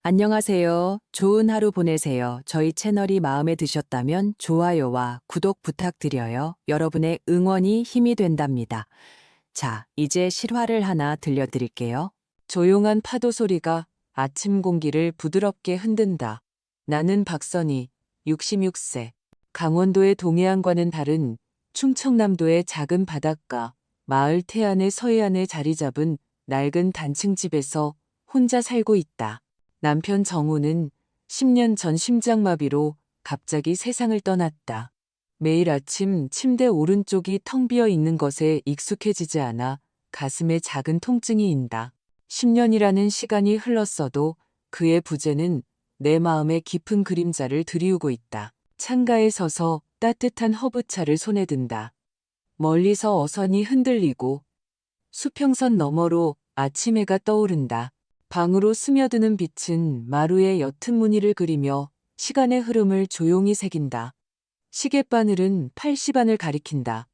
안녕하세요. 좋은 하루 보내세요. 저희 채널이 마음에 드셨다면 좋아요와 구독 부탁드려요. 여러분의 응원이 힘이 된답니다. 자, 이제 실화를 하나 들려드릴게요. 조용한 파도 소리가 아침 공기를 부드럽게 흔든다. 나는 박선희, 66세. 강원도의 동해안과는 다른 충청남도의 작은 바닷가, 마을 태안의 서해안에 자리 잡은 낡은 단층 집에서 혼자 살고 있다. 남편 정우는 10년 전 심장마비로 갑자기 세상을 떠났다. 매일 아침 침대 오른쪽이 텅 비어 있는 것에 익숙해지지 않아 가슴에 작은 통증이 인다. 10년이라는 시간이 흘렀어도 그의 부재는 내 마음에 깊은 그림자를 드리우고 있다. 창가에 서서 따뜻한 허브차를 손에 든다. 멀리서 어선이 흔들리고 수평선 너머로 아침 해가 떠오른다. 방으로 스며드는 빛은 마루의 옅은 무늬를 그리며 시간의 흐름을 조용히 새긴다. 시계바늘은 8시반을 가리킨다.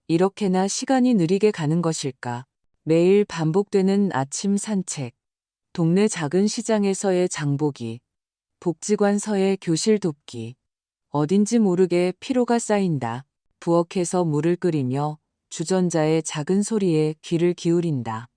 이렇게나 시간이 느리게 가는 것일까? 매일 반복되는 아침 산책, 동네 작은 시장에서의 장보기, 복지관서의 교실 돕기, 어딘지 모르게 피로가 쌓인다. 부엌에서 물을 끓이며 주전자의 작은 소리에 귀를 기울인다.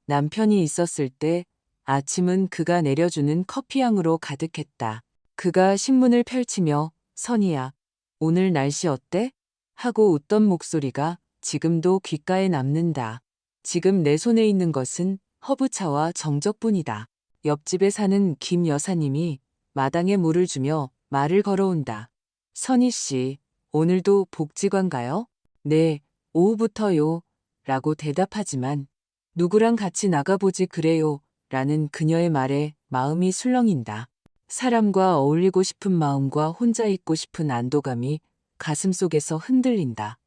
남편이 있었을 때 아침은 그가 내려주는 커피향으로 가득했다. 그가 신문을 펼치며 선이야, 오늘 날씨 어때? 하고 웃던 목소리가 지금도 귓가에 남는다. 지금 내 손에 있는 것은 허브차와 정적뿐이다. 옆집에 사는 김 여사님이 마당에 물을 주며 말을 걸어온다. 선희 씨, 오늘도 복지관 가요? 네, 오후부터요. 라고 대답하지만 누구랑 같이 나가보지 그래요. 라는 그녀의 말에 마음이 술렁인다. 사람과 어울리고 싶은 마음과 혼자 있고 싶은 안도감이 가슴속에서 흔들린다.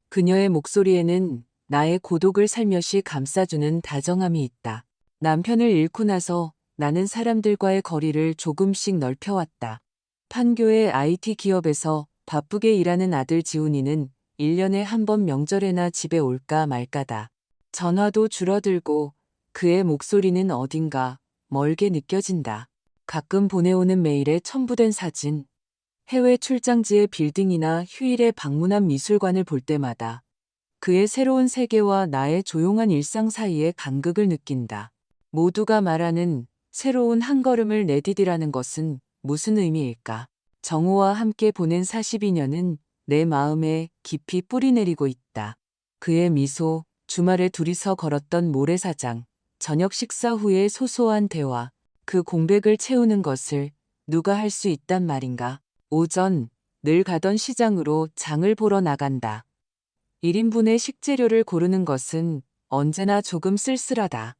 그녀의 목소리에는 나의 고독을 살며시 감싸주는 다정함이 있다. 남편을 잃고 나서 나는 사람들과의 거리를 조금씩 넓혀왔다. 판교의 IT 기업에서 바쁘게 일하는 아들 지훈이는 1년에 한 번 명절에나 집에 올까 말까다. 전화도 줄어들고 그의 목소리는 어딘가 멀게 느껴진다. 가끔 보내오는 메일에 첨부된 사진, 해외 출장지의 빌딩이나 휴일에 방문한 미술관을 볼 때마다 그의 새로운 세계와 나의 조용한 일상 사이의 간극을 느낀다. 모두가 말하는 새로운 한 걸음을 내디디라는 것은 무슨 의미일까? 정우와 함께 보낸 42년은 내 마음에 깊이 뿌리내리고 있다. 그의 미소, 주말에 둘이서 걸었던 모래사장, 저녁 식사 후의 소소한 대화, 그 공백을 채우는 것을 누가 할 수 있단 말인가? 오전, 늘 가던 시장으로 장을 보러 나간다. 1인분의 식재료를 고르는 것은 언제나 조금 쓸쓸하다.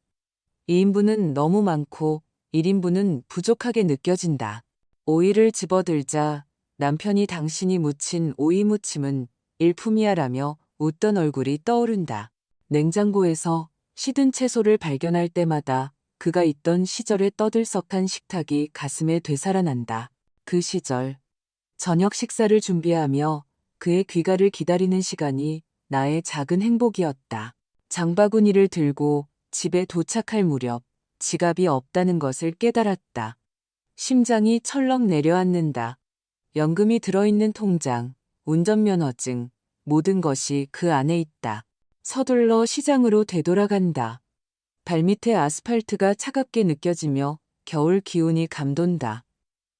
2인분은 너무 많고 1인분은 부족하게 느껴진다. 오이를 집어들자 남편이 당신이 무친 오이 무침은 일품이야라며 웃던 얼굴이 떠오른다. 냉장고에서 시든 채소를 발견할 때마다 그가 있던 시절의 떠들썩한 식탁이 가슴에 되살아난다. 그 시절, 저녁 식사를 준비하며 그의 귀가를 기다리는 시간이 나의 작은 행복이었다. 장바구니를 들고 집에 도착할 무렵 지갑이 없다는 것을 깨달았다. 심장이 철렁 내려앉는다. 연금이 들어있는 통장, 운전면허증, 모든 것이 그 안에 있다. 서둘러 시장으로 되돌아간다. 발밑에 아스팔트가 차갑게 느껴지며 겨울 기운이 감돈다.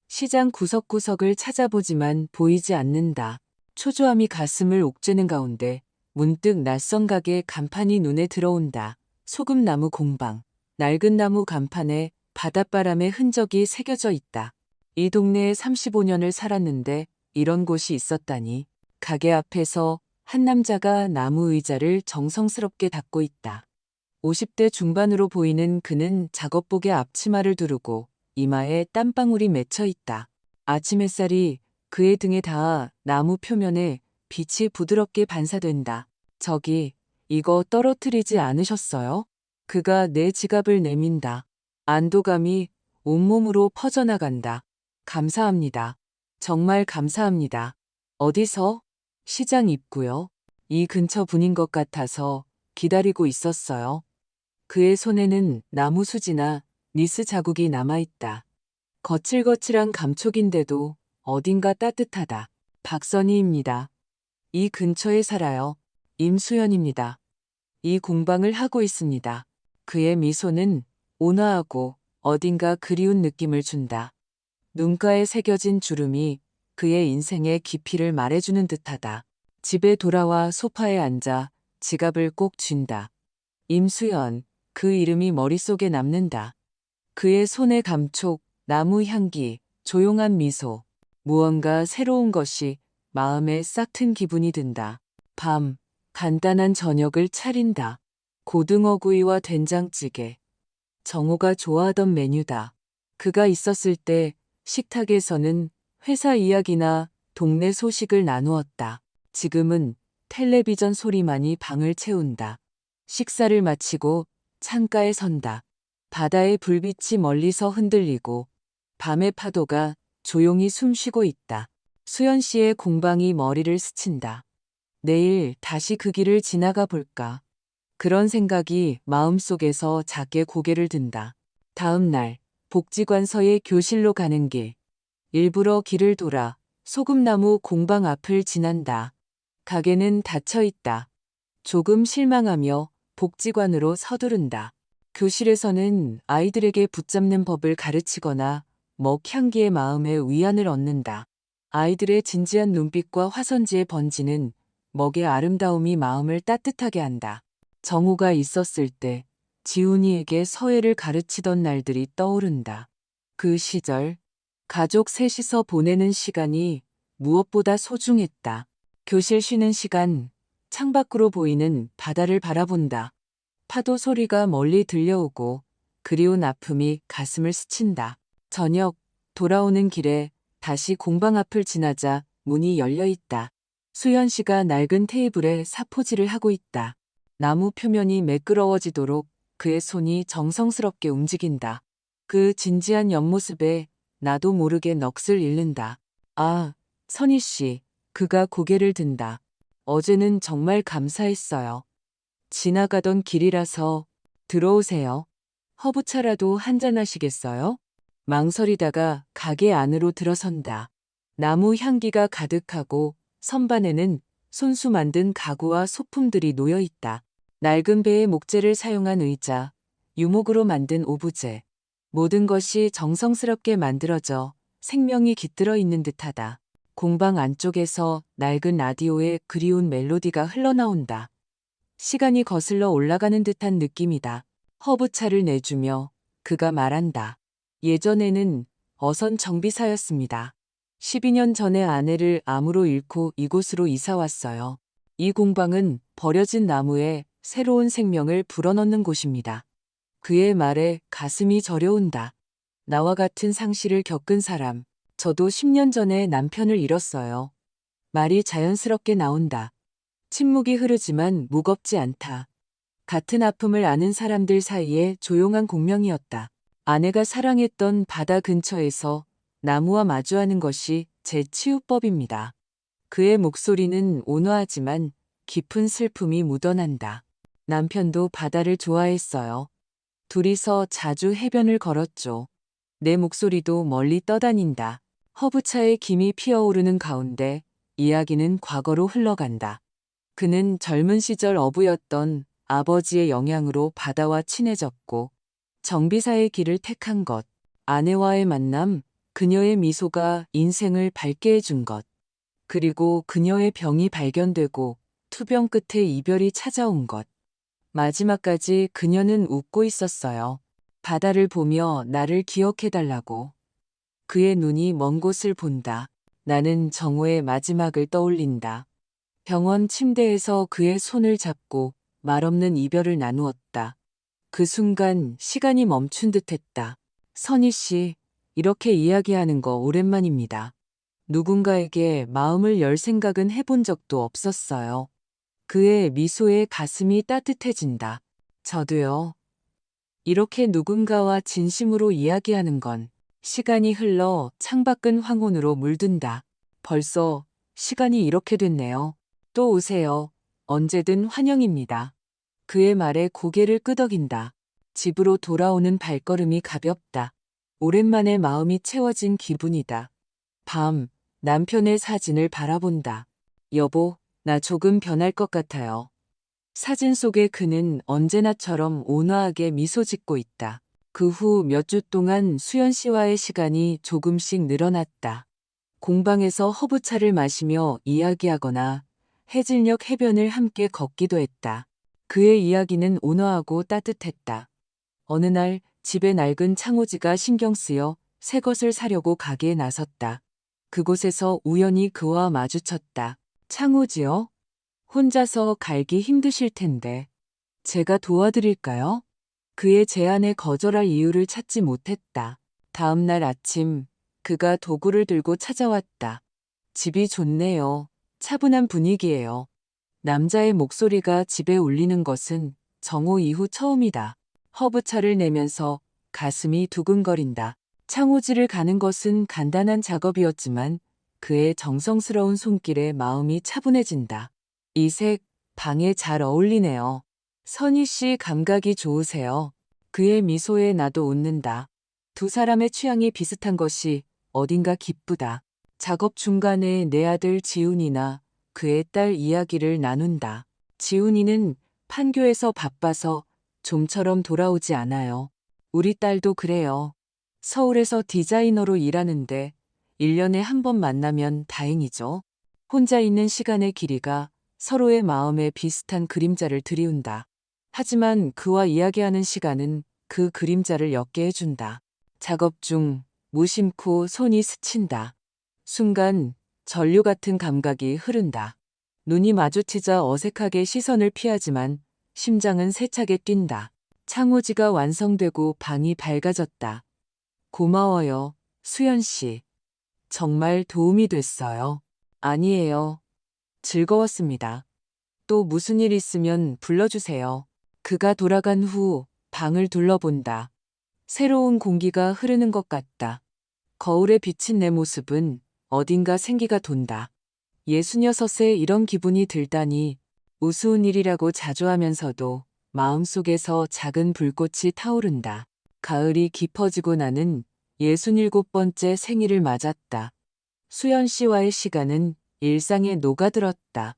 시장 구석구석을 찾아보지만 보이지 않는다. 초조함이 가슴을 옥죄는 가운데 문득 낯선 가게 간판이 눈에 들어온다. 소금나무 공방. 낡은 나무 간판에 바닷바람의 흔적이 새겨져 있다. 이 동네에 35년을 살았는데 이런 곳이 있었다니. 가게 앞에서 한 남자가 나무 의자를 정성스럽게 닦고 있다. 50대 중반으로 보이는 그는 작업복에 앞치마를 두르고 이마에 땀방울이 맺혀 있다. 아침 햇살이 그의 등에 닿아 나무 표면에 빛이 부드럽게 반사된다. 저기, 이거 떨어뜨리지 않으셨어요? 그가 내 지갑을 내민다. 안도감이 온몸으로 퍼져나간다. 감사합니다. 정말 감사합니다. 어디서? 시장 입구요. 이 근처 분인 것 같아서 기다리고 있었어요. 그의 손에는 나무 수지나 니스 자국이 남아있다. 거칠거칠한 감촉인데도 어딘가 따뜻하다. 박선희입니다. 이 근처에 살아요. 임수연입니다. 이 공방을 하고 있습니다. 그의 미소는 온화하고 어딘가 그리운 느낌을 준다. 눈가에 새겨진 주름이 그의 인생의 깊이를 말해주는 듯하다. 집에 돌아와 소파에 앉아 지갑을 꼭 쥔다. 임수연, 그 이름이 머릿속에 남는다. 그의 손의 감촉, 나무 향기, 조용한 미소, 무언가 새로운 것이 마음에 싹 튼 기분이 든다. 밤, 간단한 저녁을 차린다. 고등어구이와 된장찌개. 정호가 좋아하던 메뉴다. 그가 있었을 때 식탁에서는 회사 이야기나 동네 소식을 나누었다. 지금은 텔레비전 소리만이 방을 채운다. 식사를 마치고 창가에 선다. 바다의 불빛이 멀리서 흔들리고 밤의 파도가 조용히 숨쉬고 있다. 수연 씨의 공방이 머리를 스친다. 내일 다시 그 길을 지나가 볼까. 그런 생각이 마음속에서 작게 고개를 든다. 다음 날 복지관서의 교실로 가는 길. 일부러 길을 돌아 소금나무 공방 앞을 지난다. 가게는 닫혀 있다. 조금 실망하며 복지관으로 서두른다. 교실에서는 아이들에게 붙잡는 법을 가르치거나 먹향기의 마음에 위안을 얻는다. 아이들의 진지한 눈빛과 화선지의 번지는 먹의 아름다움이 마음을 따뜻하게 한다. 정우가 있었을 때 지훈이에게 서예를 가르치던 날들이 떠오른다. 그 시절, 가족 셋이서 보내는 시간이 무엇보다 소중했다. 교실 쉬는 시간, 창밖으로 보이는 바다를 바라본다. 파도 소리가 멀리 들려오고 그리운 아픔이 가슴을 스친다. 저녁, 돌아오는 길에 다시 공방 앞을 지나자 문이 열려 있다. 수연 씨가 낡은 테이블에 사포질을 하고 있다. 나무 표면이 매끄러워지도록 그의 손이 정성스럽게 움직인다. 그 진지한 옆모습에 나도 모르게 넋을 잃는다. 아, 선희 씨, 그가 고개를 든다. 어제는 정말 감사했어요. 지나가던 길이라서 들어오세요. 허브차라도 한잔 하시겠어요? 망설이다가 가게 안으로 들어선다. 나무 향기가 가득하고 선반에는 손수 만든 가구와 소품들이 놓여 있다. 낡은 배의 목재를 사용한 의자, 유목으로 만든 오브제. 모든 것이 정성스럽게 만들어져 생명이 깃들어 있는 듯하다. 공방 안쪽에서 낡은 라디오에 그리운 멜로디가 흘러나온다. 시간이 거슬러 올라가는 듯한 느낌이다. 허브차를 내주며 그가 말한다. 예전에는 어선 정비사였습니다. 12년 전에 아내를 암으로 잃고 이곳으로 이사 왔어요. 이 공방은 버려진 나무에 새로운 생명을 불어넣는 곳입니다. 그의 말에 가슴이 저려온다. 나와 같은 상실을 겪은 사람, 저도 10년 전에 남편을 잃었어요. 말이 자연스럽게 나온다. 침묵이 흐르지만 무겁지 않다. 같은 아픔을 아는 사람들 사이에 조용한 공명이었다. 아내가 사랑했던 바다 근처에서 나무와 마주하는 것이 제 치유법입니다. 그의 목소리는 온화하지만 깊은 슬픔이 묻어난다. 남편도 바다를 좋아했어요. 둘이서 자주 해변을 걸었죠. 내 목소리도 멀리 떠다닌다. 허브차에 김이 피어오르는 가운데 이야기는 과거로 흘러간다. 그는 젊은 시절 어부였던 아버지의 영향으로 바다와 친해졌고 정비사의 길을 택한 것, 아내와의 만남, 그녀의 미소가 인생을 밝게 해준 것, 그리고 그녀의 병이 발견되고 투병 끝에 이별이 찾아온 것. 마지막까지 그녀는 웃고 있었어요. 바다를 보며 나를 기억해달라고. 그의 눈이 먼 곳을 본다. 나는 정호의 마지막을 떠올린다. 병원 침대에서 그의 손을 잡고 말없는 이별을 나누었다. 그 순간 시간이 멈춘 듯했다. 선희 씨, 이렇게 이야기하는 거 오랜만입니다. 누군가에게 마음을 열 생각은 해본 적도 없었어요. 그의 미소에 가슴이 따뜻해진다. 저도요. 이렇게 누군가와 진심으로 이야기하는 건 시간이 흘러 창밖은 황혼으로 물든다. 벌써 시간이 이렇게 됐네요. 또 오세요. 언제든 환영입니다. 그의 말에 고개를 끄덕인다. 집으로 돌아오는 발걸음이 가볍다. 오랜만에 마음이 채워진 기분이다. 밤, 남편의 사진을 바라본다. 여보, 나 조금 변할 것 같아요. 사진 속의 그는 언제나처럼 온화하게 미소 짓고 있다. 그 후 몇 주 동안 수연 씨와의 시간이 조금씩 늘어났다. 공방에서 허브차를 마시며 이야기하거나 해질녘 해변을 함께 걷기도 했다. 그의 이야기는 온화하고 따뜻했다. 어느 날 집에 낡은 창호지가 신경 쓰여 새 것을 사려고 가게에 나섰다. 그곳에서 우연히 그와 마주쳤다. 창호지요? 혼자서 갈기 힘드실 텐데. 제가 도와드릴까요? 그의 제안에 거절할 이유를 찾지 못했다. 다음 날 아침, 그가 도구를 들고 찾아왔다. 집이 좋네요. 차분한 분위기예요. 남자의 목소리가 집에 울리는 것은 정오 이후 처음이다. 허브차를 내면서 가슴이 두근거린다. 창호지를 가는 것은 간단한 작업이었지만 그의 정성스러운 손길에 마음이 차분해진다. 이 색, 방에 잘 어울리네요. 선희 씨 감각이 좋으세요. 그의 미소에 나도 웃는다. 두 사람의 취향이 비슷한 것이 어딘가 기쁘다. 작업 중간에 내 아들 지훈이나 그의 딸 이야기를 나눈다. 지훈이는 판교에서 바빠서 좀처럼 돌아오지 않아요. 우리 딸도 그래요. 서울에서 디자이너로 일하는데 1년에 한 번 만나면 다행이죠. 혼자 있는 시간의 길이가 서로의 마음에 비슷한 그림자를 들이운다. 하지만 그와 이야기하는 시간은 그 그림자를 옅게 해준다. 작업 중 무심코 손이 스친다. 순간 전류 같은 감각이 흐른다. 눈이 마주치자 어색하게 시선을 피하지만 심장은 세차게 뛴다. 창호지가 완성되고 방이 밝아졌다. 고마워요, 수연 씨. 정말 도움이 됐어요. 아니에요. 즐거웠습니다. 또 무슨 일 있으면 불러주세요. 그가 돌아간 후 방을 둘러본다. 새로운 공기가 흐르는 것 같다. 거울에 비친 내 모습은 어딘가 생기가 돈다. 66에 이런 기분이 들다니 우스운 일이라고 자주 하면서도 마음속에서 작은 불꽃이 타오른다. 가을이 깊어지고 나는 67번째 생일을 맞았다. 수연 씨와의 시간은 일상에 녹아들었다.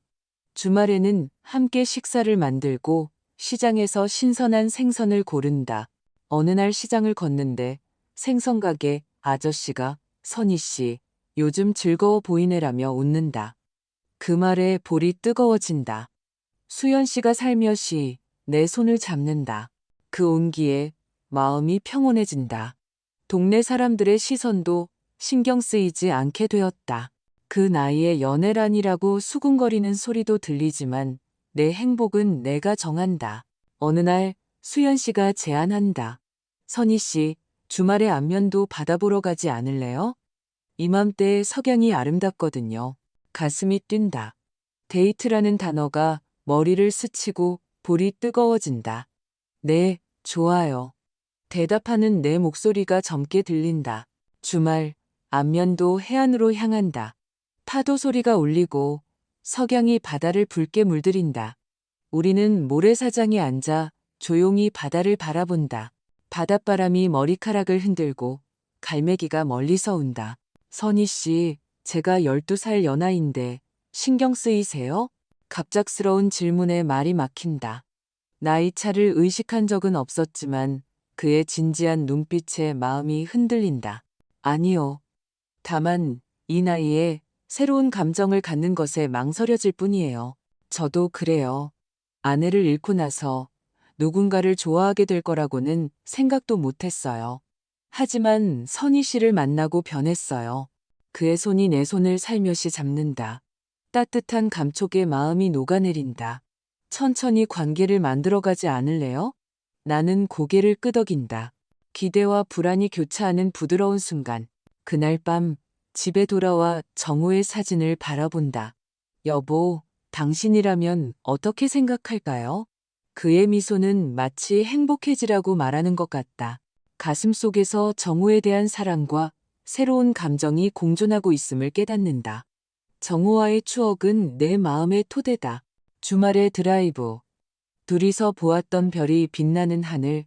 주말에는 함께 식사를 만들고 시장에서 신선한 생선을 고른다. 어느 날 시장을 걷는데 생선 가게 아저씨가 선희 씨, 요즘 즐거워 보이네라며 웃는다. 그 말에 볼이 뜨거워진다. 수연 씨가 살며시 내 손을 잡는다. 그 온기에 마음이 평온해진다. 동네 사람들의 시선도 신경 쓰이지 않게 되었다. 그 나이에 연애란이라고 수군거리는 소리도 들리지만 내 행복은 내가 정한다. 어느 날 수연 씨가 제안한다. 선희 씨, 주말에 안면도 바다 보러 가지 않을래요? 이맘때 석양이 아름답거든요. 가슴이 뛴다. 데이트라는 단어가 머리를 스치고 볼이 뜨거워진다. 네, 좋아요. 대답하는 내 목소리가 젊게 들린다. 주말, 안면도 해안으로 향한다. 파도 소리가 울리고 석양이 바다를 붉게 물들인다. 우리는 모래사장에 앉아 조용히 바다를 바라본다. 바닷바람이 머리카락을 흔들고 갈매기가 멀리서 운다. 선희 씨, 제가 12살 연하인데 신경 쓰이세요? 갑작스러운 질문에 말이 막힌다. 나이 차를 의식한 적은 없었지만 그의 진지한 눈빛에 마음이 흔들린다. 아니요. 다만 이 나이에 새로운 감정을 갖는 것에 망설여질 뿐이에요. 저도 그래요. 아내를 잃고 나서 누군가를 좋아하게 될 거라고는 생각도 못했어요. 하지만 선희 씨를 만나고 변했어요. 그의 손이 내 손을 살며시 잡는다. 따뜻한 감촉에 마음이 녹아내린다. 천천히 관계를 만들어가지 않을래요? 나는 고개를 끄덕인다. 기대와 불안이 교차하는 부드러운 순간. 그날 밤 집에 돌아와 정우의 사진을 바라본다. 여보, 당신이라면 어떻게 생각할까요? 그의 미소는 마치 행복해지라고 말하는 것 같다. 가슴 속에서 정우에 대한 사랑과 새로운 감정이 공존하고 있음을 깨닫는다. 정우와의 추억은 내 마음의 토대다. 주말의 드라이브. 둘이서 보았던 별이 빛나는 하늘.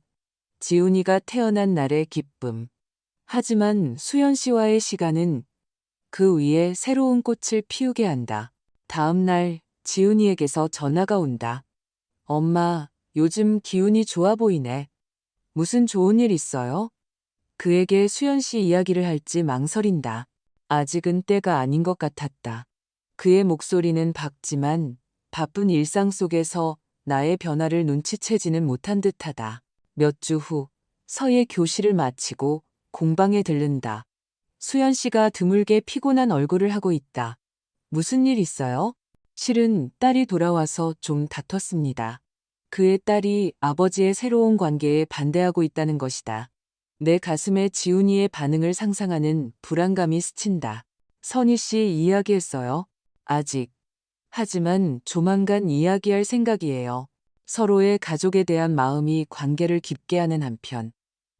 지훈이가 태어난 날의 기쁨. 하지만 수연 씨와의 시간은 그 위에 새로운 꽃을 피우게 한다. 다음 날 지훈이에게서 전화가 온다. 엄마, 요즘 기운이 좋아 보이네. 무슨 좋은 일 있어요? 그에게 수연 씨 이야기를 할지 망설인다. 아직은 때가 아닌 것 같았다. 그의 목소리는 밝지만 바쁜 일상 속에서 나의 변화를 눈치채지는 못한 듯하다. 몇 주 후 서예 교실을 마치고 공방에 들른다. 수연 씨가 드물게 피곤한 얼굴을 하고 있다. 무슨 일 있어요? 실은 딸이 돌아와서 좀 다퉜습니다. 그의 딸이 아버지의 새로운 관계에 반대하고 있다는 것이다. 내 가슴에 지훈이의 반응을 상상하는 불안감이 스친다. 선희 씨 이야기했어요? 아직. 하지만 조만간 이야기할 생각이에요. 서로의 가족에 대한 마음이 관계를 깊게 하는 한편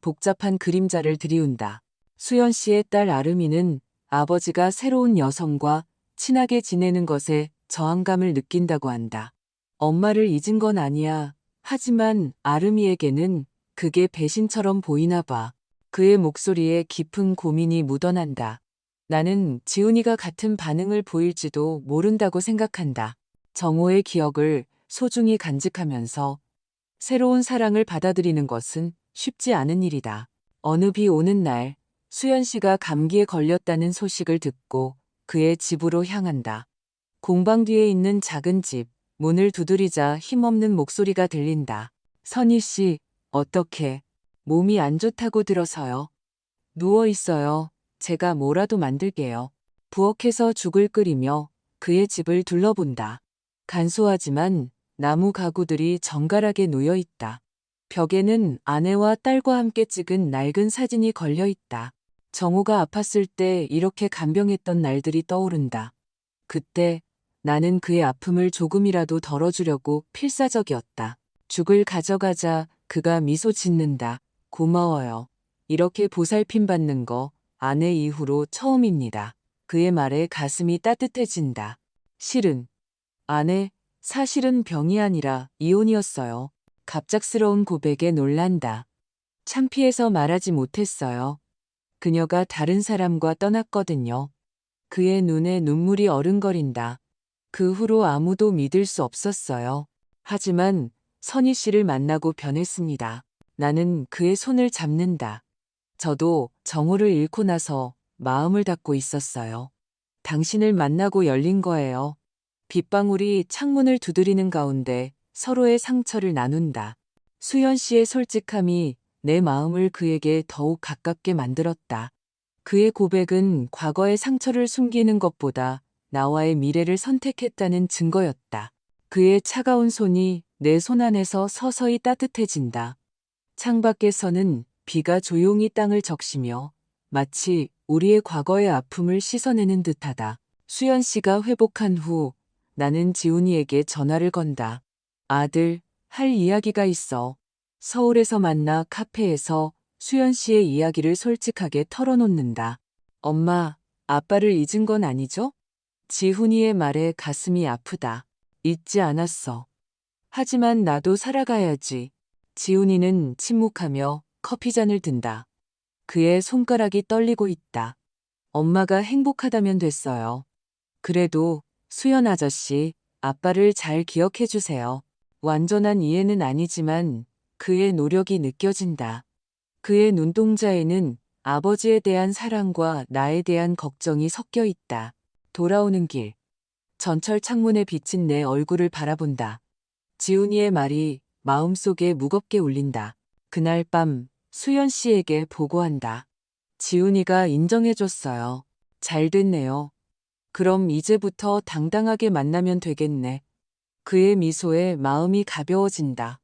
복잡한 그림자를 들이운다. 수연 씨의 딸 아름이는 아버지가 새로운 여성과 친하게 지내는 것에 저항감을 느낀다고 한다. 엄마를 잊은 건 아니야. 하지만 아름이에게는 그게 배신처럼 보이나 봐. 그의 목소리에 깊은 고민이 묻어난다. 나는 지훈이가 같은 반응을 보일지도 모른다고 생각한다. 정호의 기억을 소중히 간직하면서 새로운 사랑을 받아들이는 것은 쉽지 않은 일이다. 어느 비 오는 날, 수연 씨가 감기에 걸렸다는 소식을 듣고 그의 집으로 향한다. 공방 뒤에 있는 작은 집, 문을 두드리자 힘없는 목소리가 들린다. 선희 씨, 어떻게? 몸이 안 좋다고 들어서요. 누워 있어요. 제가 뭐라도 만들게요. 부엌에서 죽을 끓이며 그의 집을 둘러본다. 간소하지만 나무 가구들이 정갈하게 놓여 있다. 벽에는 아내와 딸과 함께 찍은 낡은 사진이 걸려 있다. 정호가 아팠을 때 이렇게 간병했던 날들이 떠오른다. 그때 나는 그의 아픔을 조금이라도 덜어주려고 필사적이었다. 죽을 가져가자 그가 미소 짓는다. 고마워요. 이렇게 보살핌 받는 거 아내 이후로 처음입니다. 그의 말에 가슴이 따뜻해진다. 실은 아내, 사실은 병이 아니라 이혼이었어요. 갑작스러운 고백에 놀란다. 창피해서 말하지 못했어요. 그녀가 다른 사람과 떠났거든요. 그의 눈에 눈물이 어른거린다. 그 후로 아무도 믿을 수 없었어요. 하지만 선희 씨를 만나고 변했습니다. 나는 그의 손을 잡는다. 저도 정호를 잃고 나서 마음을 닫고 있었어요. 당신을 만나고 열린 거예요. 빗방울이 창문을 두드리는 가운데 서로의 상처를 나눈다. 수연 씨의 솔직함이 내 마음을 그에게 더욱 가깝게 만들었다. 그의 고백은 과거의 상처를 숨기는 것보다 나와의 미래를 선택했다는 증거였다. 그의 차가운 손이 내 손 안에서 서서히 따뜻해진다. 창밖에서는 비가 조용히 땅을 적시며 마치 우리의 과거의 아픔을 씻어내는 듯하다. 수연 씨가 회복한 후 나는 지훈이에게 전화를 건다. 아들, 할 이야기가 있어. 서울에서 만나 카페에서 수연 씨의 이야기를 솔직하게 털어놓는다. 엄마, 아빠를 잊은 건 아니죠? 지훈이의 말에 가슴이 아프다. 잊지 않았어. 하지만 나도 살아가야지. 지훈이는 침묵하며 커피잔을 든다. 그의 손가락이 떨리고 있다. 엄마가 행복하다면 됐어요. 그래도 수연 아저씨, 아빠를 잘 기억해 주세요. 완전한 이해는 아니지만 그의 노력이 느껴진다. 그의 눈동자에는 아버지에 대한 사랑과 나에 대한 걱정이 섞여 있다. 돌아오는 길. 전철 창문에 비친 내 얼굴을 바라본다. 지훈이의 말이 마음속에 무겁게 울린다. 그날 밤 수연 씨에게 보고한다. 지훈이가 인정해줬어요. 잘 됐네요. 그럼 이제부터 당당하게 만나면 되겠네. 그의 미소에 마음이 가벼워진다.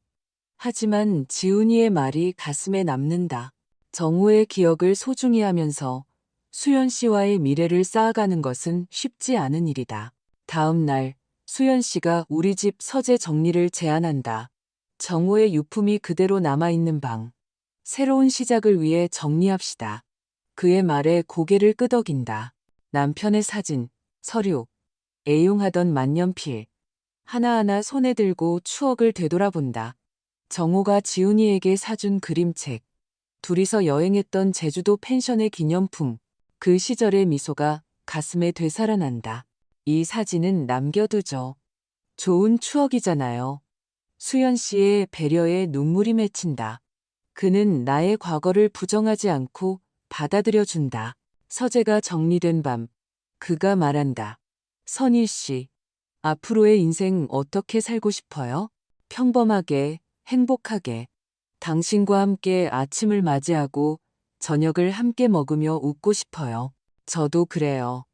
하지만 지훈이의 말이 가슴에 남는다. 정호의 기억을 소중히 하면서 수연 씨와의 미래를 쌓아가는 것은 쉽지 않은 일이다. 다음 날 수연 씨가 우리 집 서재 정리를 제안한다. 정호의 유품이 그대로 남아있는 방. 새로운 시작을 위해 정리합시다. 그의 말에 고개를 끄덕인다. 남편의 사진, 서류, 애용하던 만년필. 하나하나 손에 들고 추억을 되돌아본다. 정호가 지훈이에게 사준 그림책. 둘이서 여행했던 제주도 펜션의 기념품. 그 시절의 미소가 가슴에 되살아난다. 이 사진은 남겨두죠. 좋은 추억이잖아요. 수연 씨의 배려에 눈물이 맺힌다. 그는 나의 과거를 부정하지 않고 받아들여준다. 서재가 정리된 밤, 그가 말한다. 선희 씨, 앞으로의 인생 어떻게 살고 싶어요? 평범하게, 행복하게. 당신과 함께 아침을 맞이하고 저녁을 함께 먹으며 웃고 싶어요. 저도 그래요.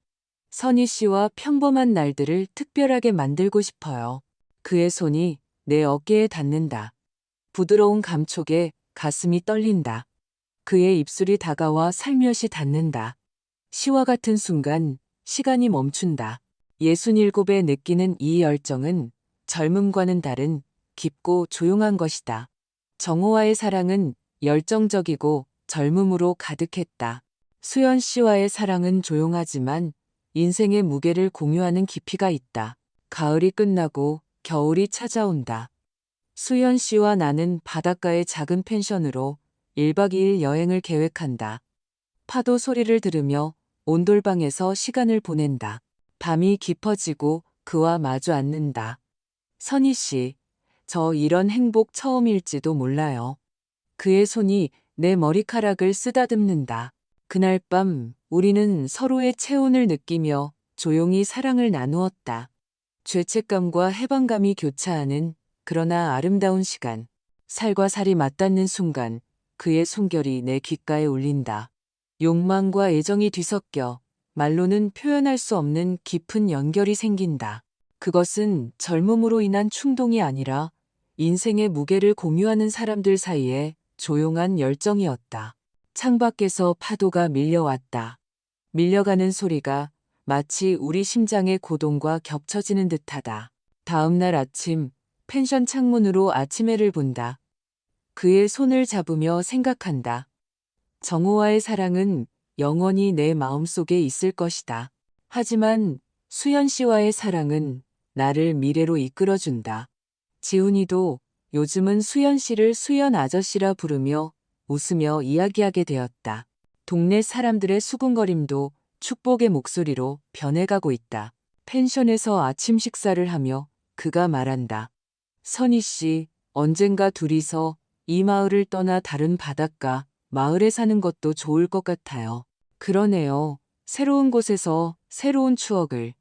선희 씨와 평범한 날들을 특별하게 만들고 싶어요. 그의 손이 내 어깨에 닿는다. 부드러운 감촉에 가슴이 떨린다. 그의 입술이 다가와 살며시 닿는다. 시와 같은 순간 시간이 멈춘다. 67에 느끼는 이 열정은 젊음과는 다른 깊고 조용한 것이다. 정호와의 사랑은 열정적이고 젊음으로 가득했다. 수연 씨와의 사랑은 조용하지만 인생의 무게를 공유하는 깊이가 있다. 가을이 끝나고 겨울이 찾아온다. 수연 씨와 나는 바닷가의 작은 펜션으로 1박 2일 여행을 계획한다. 파도 소리를 들으며 온돌방에서 시간을 보낸다. 밤이 깊어지고 그와 마주 앉는다. 선희 씨, 저 이런 행복 처음일지도 몰라요. 그의 손이 내 머리카락을 쓰다듬는다. 그날 밤 우리는 서로의 체온을 느끼며 조용히 사랑을 나누었다. 죄책감과 해방감이 교차하는 그러나 아름다운 시간. 살과 살이 맞닿는 순간 그의 숨결이 내 귓가에 울린다. 욕망과 애정이 뒤섞여 말로는 표현할 수 없는 깊은 연결이 생긴다. 그것은 젊음으로 인한 충동이 아니라 인생의 무게를 공유하는 사람들 사이의 조용한 열정이었다. 창밖에서 파도가 밀려왔다. 밀려가는 소리가 마치 우리 심장의 고동과 겹쳐지는 듯하다. 다음 날 아침, 펜션 창문으로 아침해를 본다. 그의 손을 잡으며 생각한다. 정호와의 사랑은 영원히 내 마음속에 있을 것이다. 하지만 수연 씨와의 사랑은 나를 미래로 이끌어준다. 지훈이도 요즘은 수연 씨를 수연 아저씨라 부르며 웃으며 이야기하게 되었다. 동네 사람들의 수군거림도 축복의 목소리로 변해가고 있다. 펜션에서 아침 식사를 하며 그가 말한다. 선희 씨, 언젠가 둘이서 이 마을을 떠나 다른 바닷가, 마을에 사는 것도 좋을 것 같아요. 그러네요. 새로운 곳에서 새로운 추억을.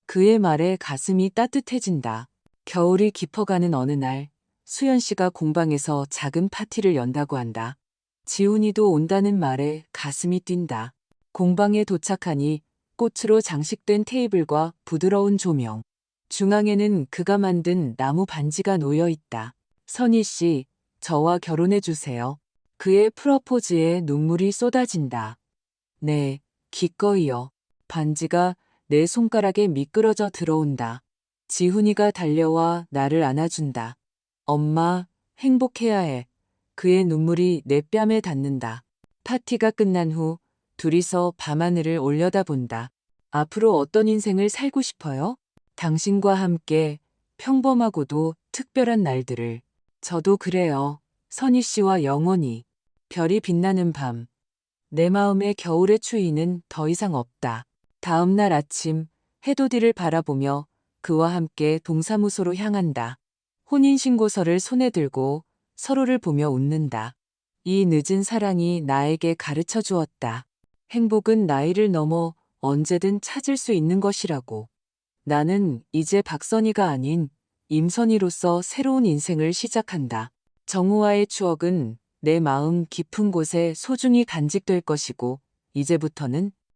그의 말에 가슴이 따뜻해진다. 겨울이 깊어가는 어느 날, 수연 씨가 공방에서 작은 파티를 연다고 한다. 지훈이도 온다는 말에 가슴이 뛴다. 공방에 도착하니 꽃으로 장식된 테이블과 부드러운 조명. 중앙에는 그가 만든 나무 반지가 놓여 있다. 선희 씨, 저와 결혼해 주세요. 그의 프러포즈에 눈물이 쏟아진다. 네, 기꺼이요. 반지가 내 손가락에 미끄러져 들어온다. 지훈이가 달려와 나를 안아준다. 엄마, 행복해야 해. 그의 눈물이 내 뺨에 닿는다. 파티가 끝난 후 둘이서 밤하늘을 올려다본다. 앞으로 어떤 인생을 살고 싶어요? 당신과 함께 평범하고도 특별한 날들을. 저도 그래요. 선희 씨와 영원히. 별이 빛나는 밤. 내 마음의 겨울의 추위는 더 이상 없다. 다음 날 아침 해돋이를 바라보며 그와 함께 동사무소로 향한다. 혼인신고서를 손에 들고 서로를 보며 웃는다. 이 늦은 사랑이 나에게 가르쳐 주었다. 행복은 나이를 넘어 언제든 찾을 수 있는 것이라고. 나는 이제 박선희가 아닌 임선희로서 새로운 인생을 시작한다. 정우와의 추억은 내 마음 깊은 곳에 소중히 간직될 것이고, 이제부터는